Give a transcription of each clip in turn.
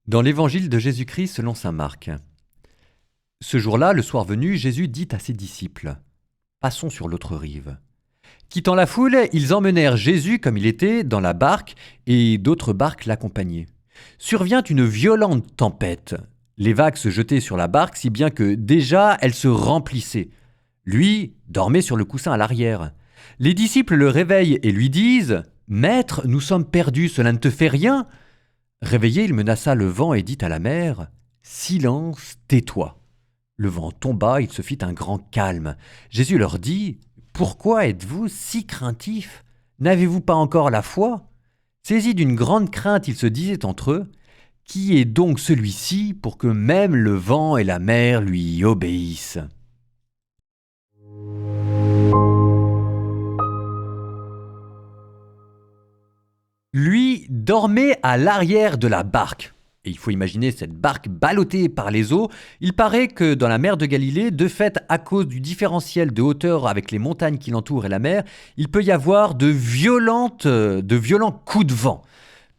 Dans l'évangile de Jésus-Christ selon saint Marc. Ce jour-là, le soir venu, Jésus dit à ses disciples : Passons sur l'autre rive. Quittant la foule, ils emmenèrent Jésus comme il était dans la barque et d'autres barques l'accompagnaient. Survient une violente tempête. Les vagues se jetaient sur la barque si bien que déjà elle se remplissait. Lui dormait sur le coussin à l'arrière. Les disciples le réveillent et lui disent : Maître, nous sommes perdus, cela ne te fait rien ? Réveillé, il menaça le vent et dit à la mer : Silence, tais-toi. Le vent tomba, il se fit un grand calme. Jésus leur dit : Pourquoi êtes-vous si craintifs ? N'avez-vous pas encore la foi ? Saisis d'une grande crainte, ils se disaient entre eux : Qui est donc celui-ci pour que même le vent et la mer lui obéissent ? Lui dormait à l'arrière de la barque. Et il faut imaginer cette barque ballottée par les eaux. Il paraît que dans la mer de Galilée, de fait, à cause du différentiel de hauteur avec les montagnes qui l'entourent et la mer, il peut y avoir de violents coups de vent.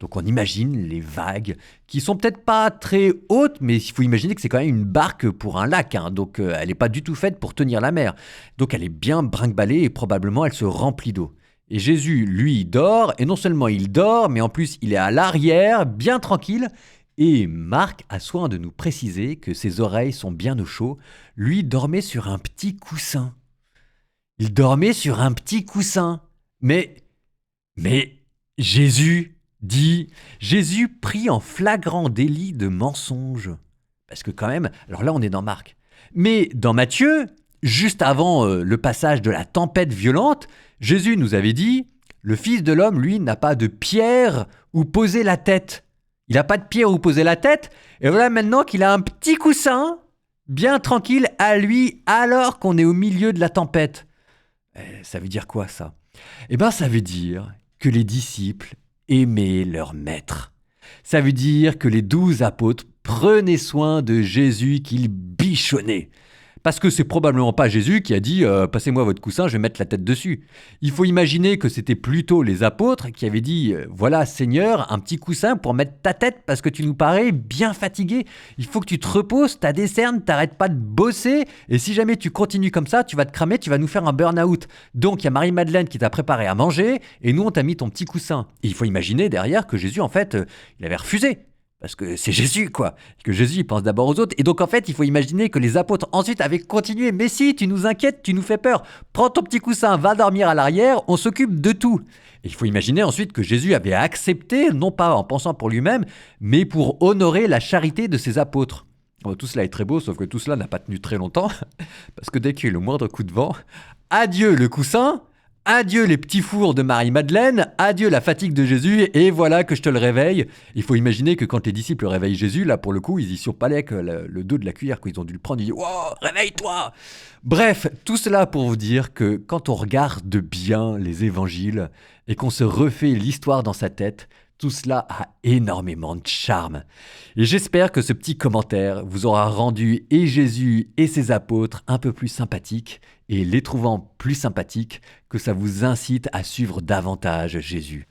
Donc on imagine les vagues qui sont peut-être pas très hautes, mais il faut imaginer que c'est quand même une barque pour un lac, hein. Donc elle n'est pas du tout faite pour tenir la mer. Donc elle est bien brinque-ballée et probablement elle se remplit d'eau. Et Jésus, lui, dort, et non seulement il dort, mais en plus il est à l'arrière, bien tranquille. Et Marc a soin de nous préciser que ses oreilles sont bien au chaud. Lui dormait sur un petit coussin. Il dormait sur un petit coussin. Mais Jésus Jésus prit en flagrant délit de mensonge. Parce que quand même, alors là on est dans Marc. Mais dans Matthieu, juste avant le passage de la tempête violente, Jésus nous avait dit : le Fils de l'homme, lui, n'a pas de pierre où poser la tête. Il n'a pas de pierre où poser la tête. Et voilà maintenant qu'il a un petit coussin, bien tranquille, à lui, alors qu'on est au milieu de la tempête. Ça veut dire quoi, ça ? Eh bien, ça veut dire que les disciples aimaient leur maître. Ça veut dire que les 12 apôtres prenaient soin de Jésus qu'ils bichonnaient. Parce que c'est probablement pas Jésus qui a dit « Passez-moi votre coussin, je vais mettre la tête dessus ». Il faut imaginer que c'était plutôt les apôtres qui avaient dit « Voilà Seigneur, un petit coussin pour mettre ta tête parce que tu nous parais bien fatigué. Il faut que tu te reposes, t'as des cernes, t'arrêtes pas de bosser et si jamais tu continues comme ça, tu vas te cramer, tu vas nous faire un burn-out. Donc il y a Marie-Madeleine qui t'a préparé à manger et nous on t'a mis ton petit coussin. » Et il faut imaginer derrière que Jésus en fait, il avait refusé. Parce que c'est Jésus, quoi. Que Jésus, il pense d'abord aux autres. Et donc, en fait, il faut imaginer que les apôtres ensuite avaient continué. Mais si, tu nous inquiètes, tu nous fais peur. Prends ton petit coussin, va dormir à l'arrière, on s'occupe de tout. Et il faut imaginer ensuite que Jésus avait accepté, non pas en pensant pour lui-même, mais pour honorer la charité de ses apôtres. Bon, tout cela est très beau, sauf que tout cela n'a pas tenu très longtemps. Parce que dès qu'il y a eu le moindre coup de vent, adieu le coussin. Adieu les petits fours de Marie-Madeleine, adieu la fatigue de Jésus, et voilà que je te le réveille. Il faut imaginer que quand les disciples réveillent Jésus, là pour le coup, ils y surpalaient avec le dos de la cuillère, qu'ils ont dû le prendre, ils disent « Wow, réveille-toi !» Bref, tout cela pour vous dire que quand on regarde bien les évangiles et qu'on se refait l'histoire dans sa tête, tout cela a énormément de charme. Et j'espère que ce petit commentaire vous aura rendu et Jésus et ses apôtres un peu plus sympathiques, et les trouvant plus sympathiques, que ça vous incite à suivre davantage Jésus.